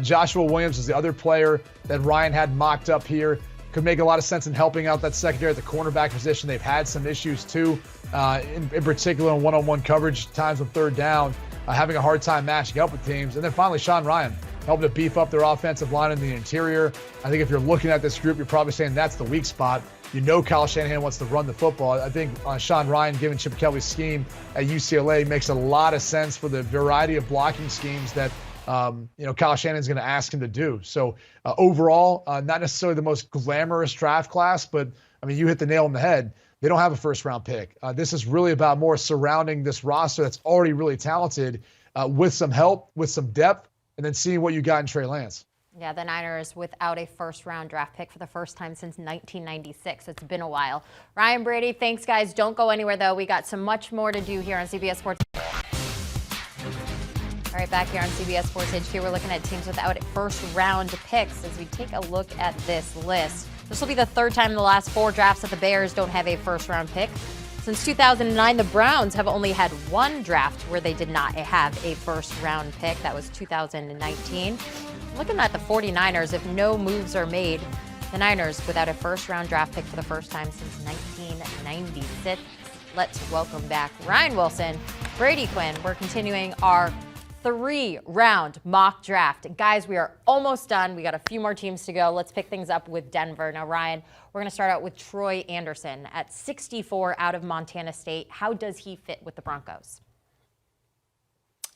Joshua Williams is the other player that Ryan had mocked up here. Could make a lot of sense in helping out that secondary at the cornerback position. They've had some issues too, in particular in one-on-one coverage, times on third down, having a hard time matching up with teams. And then finally, Sean Ryan, helping to beef up their offensive line in the interior. I think if you're looking at this group, you're probably saying that's the weak spot. You know Kyle Shanahan wants to run the football. I think Sean Ryan, given Chip Kelly's scheme at UCLA, makes a lot of sense for the variety of blocking schemes that Kyle Shanahan's going to ask him to do. So overall, not necessarily the most glamorous draft class, but I mean, you hit the nail on the head. They don't have a first-round pick. This is really about more surrounding this roster that's already really talented with some help, with some depth, and then seeing what you got in Trey Lance. Yeah, the Niners without a first-round draft pick for the first time since 1996. It's been a while. Ryan, Brady, thanks, guys. Don't go anywhere, though. We got so much more to do here on CBS Sports. All right, back here on CBS Sports HQ, we're looking at teams without first-round picks as we take a look at this list. This will be the third time in the last 4 drafts that the Bears don't have a first-round pick. Since 2009, the Browns have only had 1 draft where they did not have a first-round pick. That was 2019. Looking at the 49ers, if no moves are made, the Niners without a first-round draft pick for the first time since 1996. Let's welcome back Ryan Wilson, Brady Quinn. We're continuing our 3-round mock draft. Guys, we are almost done. We got a few more teams to go. Let's pick things up with Denver. Now, Ryan, we're going to start out with Troy Anderson at 64 out of Montana State. How does he fit with the Broncos?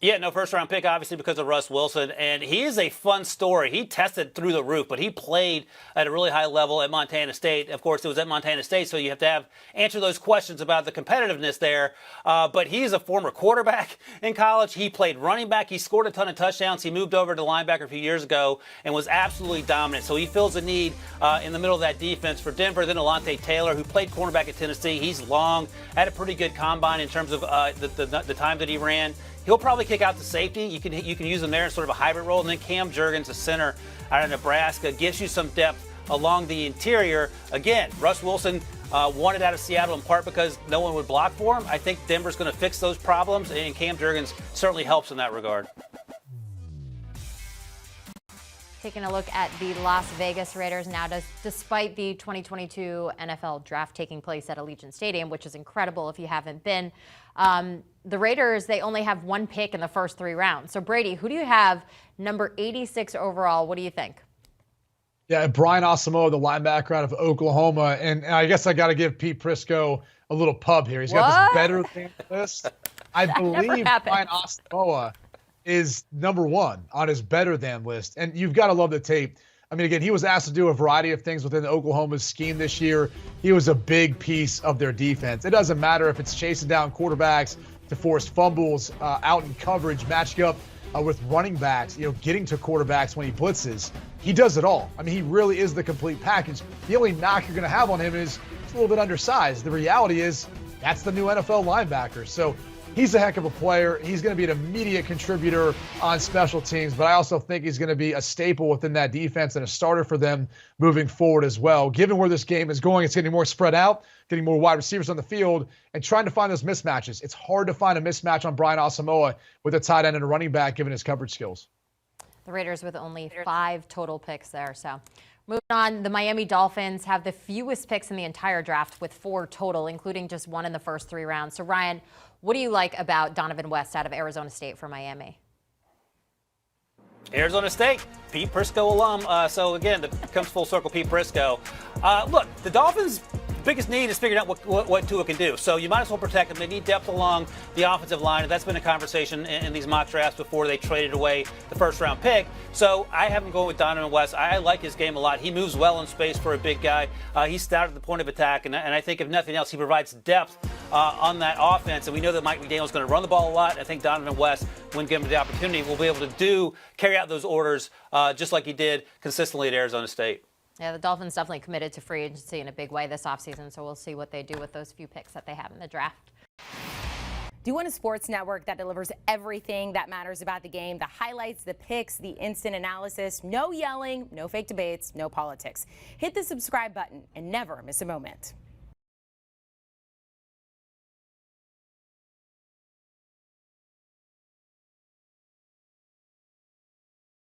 Yeah, no first-round pick, obviously, because of Russ Wilson. And he is a fun story. He tested through the roof, but he played at a really high level at Montana State. Of course, it was at Montana State, so you have to answer those questions about the competitiveness there. But he's a former quarterback in college. He played running back. He scored a ton of touchdowns. He moved over to linebacker a few years ago and was absolutely dominant. So he fills a need in the middle of that defense for Denver. Then Alontae Taylor, who played cornerback at Tennessee. He's long, had a pretty good combine in terms of the time that he ran. He'll probably kick out to safety. You can use him there in sort of a hybrid role. And then Cam Jurgens, a center out of Nebraska, gives you some depth along the interior. Again, Russ Wilson wanted out of Seattle in part because no one would block for him. I think Denver's going to fix those problems, and Cam Jurgens certainly helps in that regard. Taking a look at the Las Vegas Raiders now, despite the 2022 NFL draft taking place at Allegiant Stadium, which is incredible if you haven't been. The Raiders, they only have 1 pick in the first 3 rounds. So, Brady, who do you have number 86 overall? What do you think? Yeah, Brian Asamoah, the linebacker out of Oklahoma. And I guess I got to give Pete Prisco a little pub here. He's got this better than list. I believe Brian Asamoah is number 1 on his better than list. And you've got to love the tape. I mean, again, he was asked to do a variety of things within Oklahoma's scheme this year. He was a big piece of their defense. It doesn't matter if it's chasing down quarterbacks to force fumbles out in coverage, matching up with running backs, getting to quarterbacks when he blitzes. He does it all. I mean, he really is the complete package. The only knock you're going to have on him is he's a little bit undersized. The reality is that's the new NFL linebacker. So He's a heck of a player. He's going to be an immediate contributor on special teams, but I also think he's going to be a staple within that defense and a starter for them moving forward as well. Given where this game is going, it's getting more spread out, getting more wide receivers on the field, and trying to find those mismatches. It's hard to find a mismatch on Brian Asamoah with a tight end and a running back given his coverage skills. The Raiders with only 5 total picks there. So moving on, the Miami Dolphins have the fewest picks in the entire draft with 4 total, including just 1 in the first 3 rounds. So Ryan, what do you like about Donovan West out of Arizona State for Miami? Arizona State, Pete Prisco alum. So again, it comes full circle, Pete Prisco. Look, the Dolphins' biggest need is figuring out what Tua can do. So you might as well protect them. They need depth along the offensive line, and that's been a conversation in these mock drafts before they traded away the first-round pick. So I have him going with Donovan West. I like his game a lot. He moves well in space for a big guy. He's stout at the point of attack, and I think if nothing else, he provides depth on that offense. And we know that Mike McDaniel is going to run the ball a lot. I think Donovan West, when given the opportunity, will be able to carry out those orders just like he did consistently at Arizona State. Yeah, the Dolphins definitely committed to free agency in a big way this offseason, so we'll see what they do with those few picks that they have in the draft. Do you want a sports network that delivers everything that matters about the game? The highlights, the picks, the instant analysis, no yelling, no fake debates, no politics. Hit the subscribe button and never miss a moment.